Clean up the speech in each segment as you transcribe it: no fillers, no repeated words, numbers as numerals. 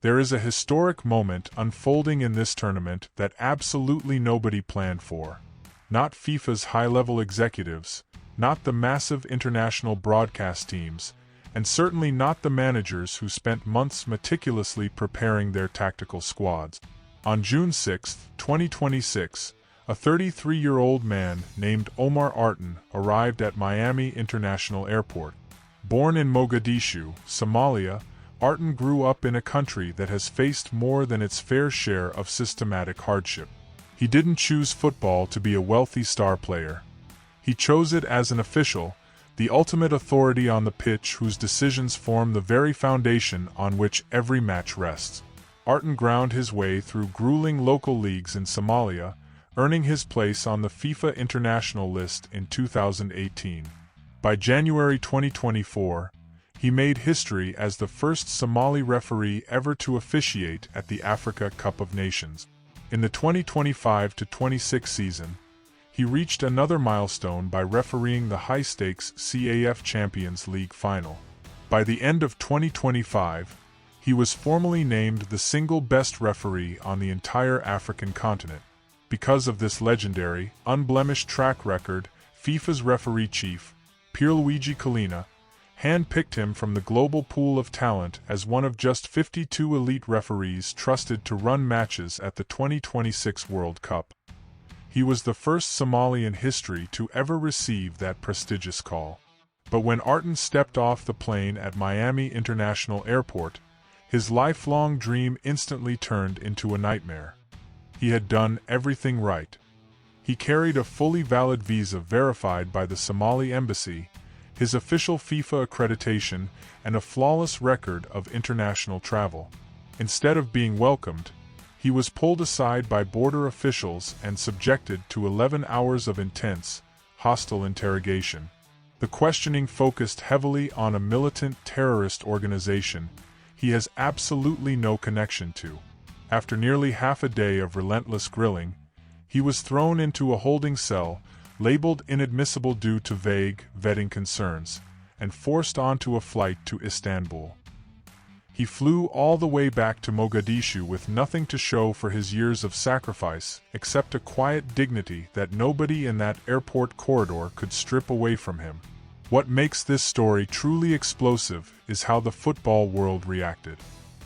There is a historic moment unfolding in this tournament that absolutely nobody planned for. Not FIFA's high-level executives, not the massive international broadcast teams, and certainly not the managers who spent months meticulously preparing their tactical squads. On June 6, 2026, a 33-year-old man named Omar Artan arrived at Miami International Airport. Born in Mogadishu, Somalia, Artan grew up in a country that has faced more than its fair share of systematic hardship. He didn't choose football to be a wealthy star player. He chose it as an official, the ultimate authority on the pitch whose decisions form the very foundation on which every match rests. Artan ground his way through grueling local leagues in Somalia, earning his place on the FIFA international list in 2018. By January 2024, he made history as the first Somali referee ever to officiate at the Africa Cup of Nations. In the 2025-26 season, he reached another milestone by refereeing the high-stakes CAF Champions League final. By the end of 2025, he was formally named the single best referee on the entire African continent. Because of this legendary, unblemished track record, FIFA's referee chief, Pierluigi Collina, hand-picked him from the global pool of talent as one of just 52 elite referees trusted to run matches at the 2026 World Cup. He was the first Somali in history to ever receive that prestigious call. But when Artan stepped off the plane at Miami International Airport, his lifelong dream instantly turned into a nightmare. He had done everything right. He carried a fully valid visa verified by the Somali embassy, his official FIFA accreditation, and a flawless record of international travel. Instead of being welcomed, he was pulled aside by border officials and subjected to 11 hours of intense, hostile interrogation. The questioning focused heavily on a militant terrorist organization he has absolutely no connection to. After nearly half a day of relentless grilling, he was thrown into a holding cell, labeled inadmissible due to vague, vetting concerns, and forced onto a flight to Istanbul. He flew all the way back to Mogadishu with nothing to show for his years of sacrifice except a quiet dignity that nobody in that airport corridor could strip away from him. What makes this story truly explosive is how the football world reacted.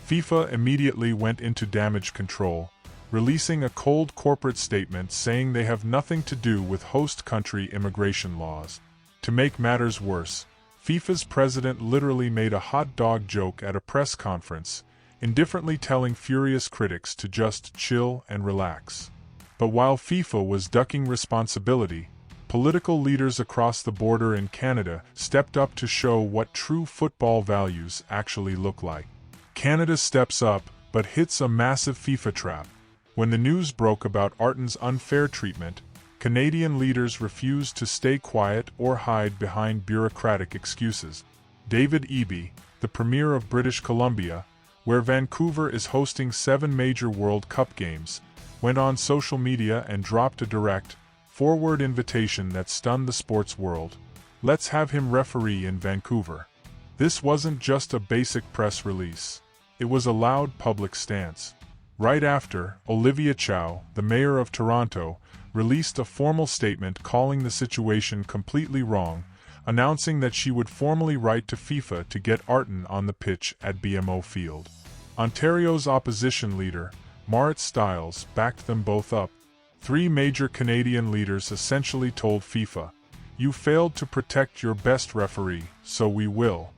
FIFA immediately went into damage control, releasing a cold corporate statement saying they have nothing to do with host country immigration laws. To make matters worse, FIFA's president literally made a hot dog joke at a press conference, indifferently telling furious critics to just chill and relax. But while FIFA was ducking responsibility, political leaders across the border in Canada stepped up to show what true football values actually look like. Canada steps up, but hits a massive FIFA trap. When the news broke about Artan's unfair treatment, Canadian leaders refused to stay quiet or hide behind bureaucratic excuses. David Eby, the Premier of British Columbia, where Vancouver is hosting 7 major World Cup games, went on social media and dropped a direct, forward invitation that stunned the sports world. Let's have him referee in Vancouver. This wasn't just a basic press release. It was a loud public stance. Right after, Olivia Chow, the mayor of Toronto, released a formal statement calling the situation completely wrong, announcing that she would formally write to FIFA to get Artan on the pitch at BMO Field. Ontario's opposition leader, Marit Stiles, backed them both up. 3 major Canadian leaders essentially told FIFA, "You failed to protect your best referee, so we will."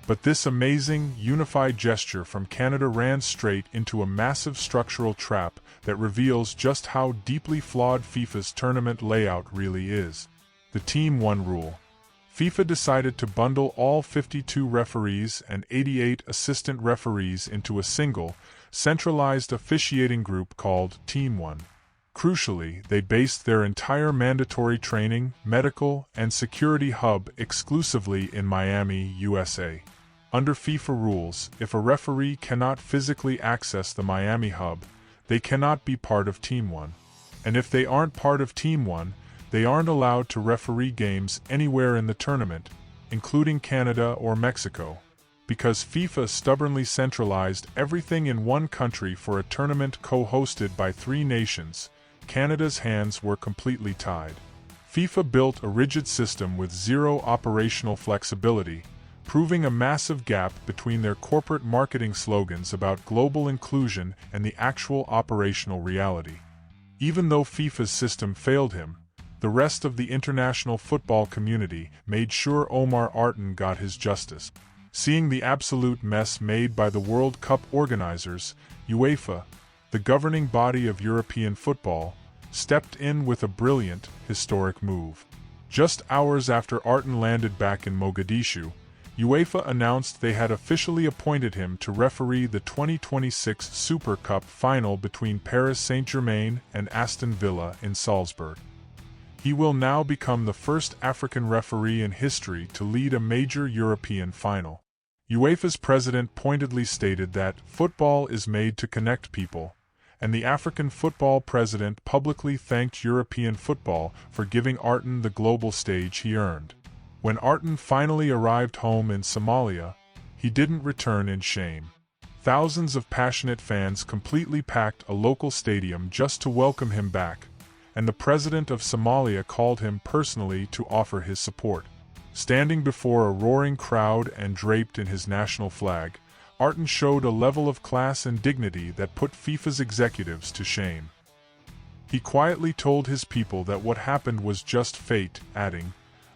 But this amazing, unified gesture from Canada ran straight into a massive structural trap that reveals just how deeply flawed FIFA's tournament layout really is. The Team 1 rule. FIFA decided to bundle all 52 referees and 88 assistant referees into a single, centralized officiating group called Team 1. Crucially, they based their entire mandatory training, medical, and security hub exclusively in Miami, USA. Under FIFA rules, if a referee cannot physically access the Miami hub, they cannot be part of Team 1. And if they aren't part of Team 1, they aren't allowed to referee games anywhere in the tournament, including Canada or Mexico. because FIFA stubbornly centralized everything in one country for a tournament co-hosted by 3 nations, Canada's hands were completely tied. FIFA built a rigid system with zero operational flexibility, proving a massive gap between their corporate marketing slogans about global inclusion and the actual operational reality. Even though FIFA's system failed him, the rest of the international football community made sure Omar Artan got his justice. Seeing the absolute mess made by the World Cup organizers, UEFA, the governing body of European football, stepped in with a brilliant, historic move. Just hours after Artan landed back in Mogadishu, UEFA announced they had officially appointed him to referee the 2026 Super Cup final between Paris Saint-Germain and Aston Villa in Salzburg. He will now become the first African referee in history to lead a major European final. UEFA's president pointedly stated that football is made to connect people, and the African football president publicly thanked European football for giving Artan the global stage he earned. When Artan finally arrived home in Somalia, he didn't return in shame. Thousands of passionate fans completely packed a local stadium just to welcome him back, and the president of Somalia called him personally to offer his support. Standing before a roaring crowd and draped in his national flag, Artan showed a level of class and dignity that put FIFA's executives to shame. He quietly told his people that what happened was just fate, adding,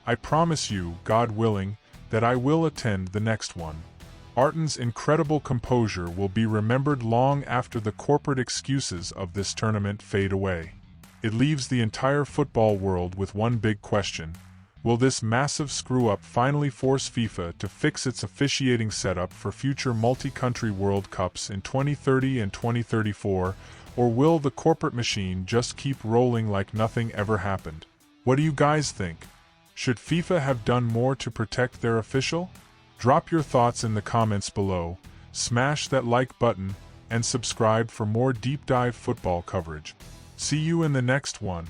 "I promise you, God willing, that I will attend the next one." Artan's incredible composure will be remembered long after the corporate excuses of this tournament fade away. It leaves the entire football world with one big question. Will this massive screw-up finally force FIFA to fix its officiating setup for future multi-country World Cups in 2030 and 2034, or will the corporate machine just keep rolling like nothing ever happened? What do you guys think? Should FIFA have done more to protect their official? Drop your thoughts in the comments below, smash that like button, and subscribe for more deep-dive football coverage. See you in the next one.